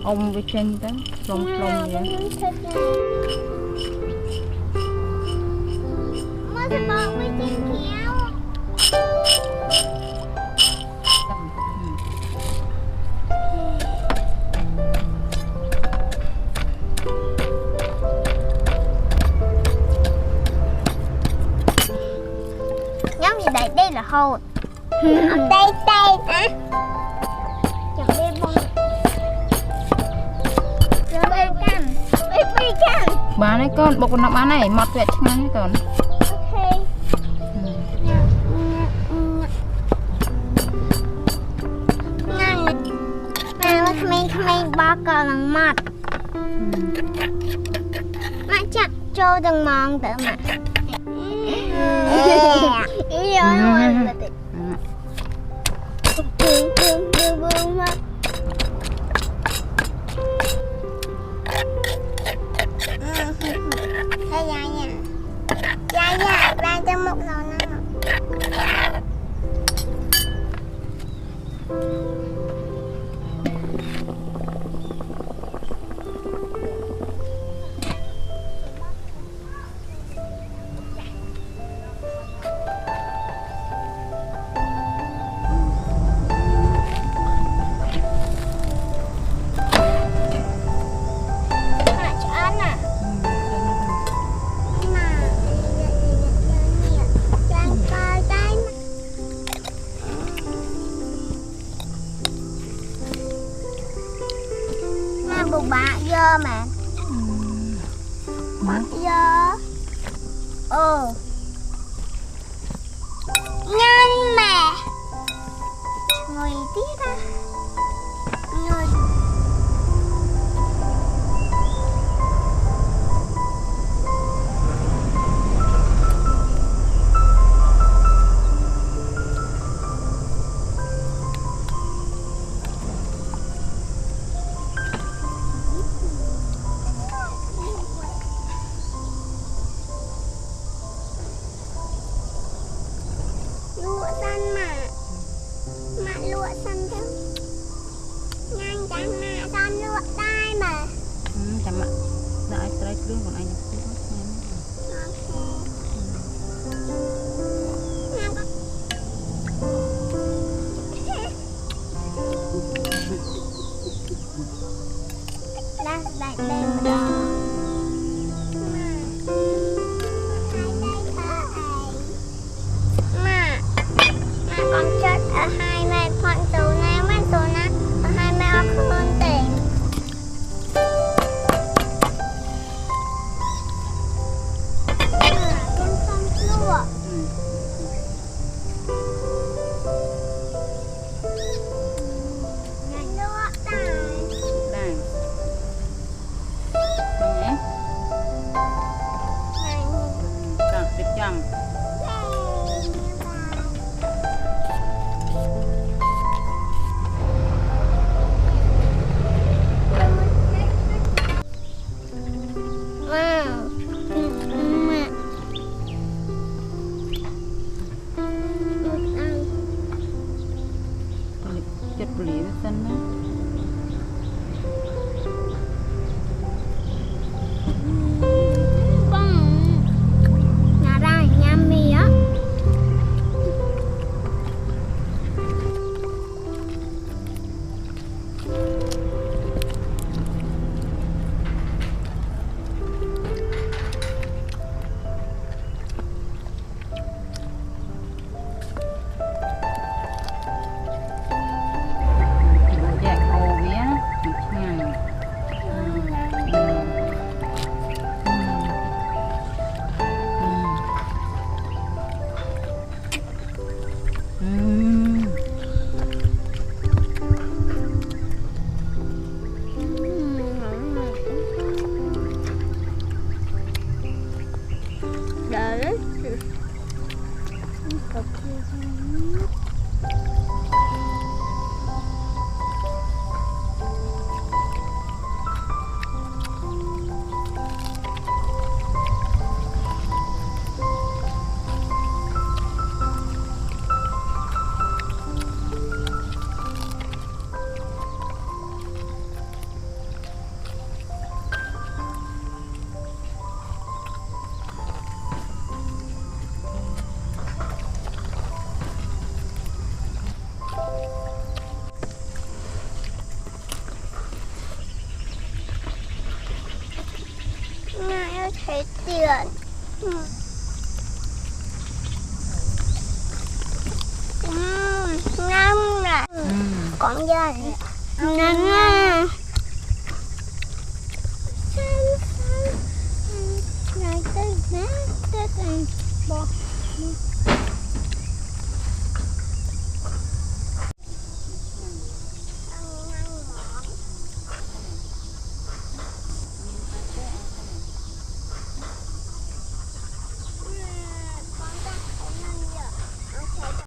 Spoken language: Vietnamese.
Ông với trên đó lông lông vậy. Mới sẽ bỏ với trên kéo. Giống như đây là hồn. Đây hả? Chẳng biết bông. Bán này con, bọc nó bán này, mọt vẹt ngon này con. Ok. Ngon. Mà khmênh bó cờ bằng mọt. Mà chắc cho đừng mong tự mà. Ý rồi mà tự. Bương mất. Đây dài nha. Dài dài, ban cho một đầu năm. Bạ dơ mà. Bạ dơ. Nhanh mà. Ngồi tí ra. Ngồi. Lụa xanh mà lụa xanh chứ nhanh chẳng mà xanh lụa đai mà Chẳng mà đợi tới lương của anh lại lên một đó con chết ở hai mẹ phận số này mấy số này ở hai mẹ ở không tiền lì với tân á. Nhà ra nhà mì á. Mẹ thấy tiền. Ngon rồi. Còn giờ ngon nha. Này tới nè, tới bò.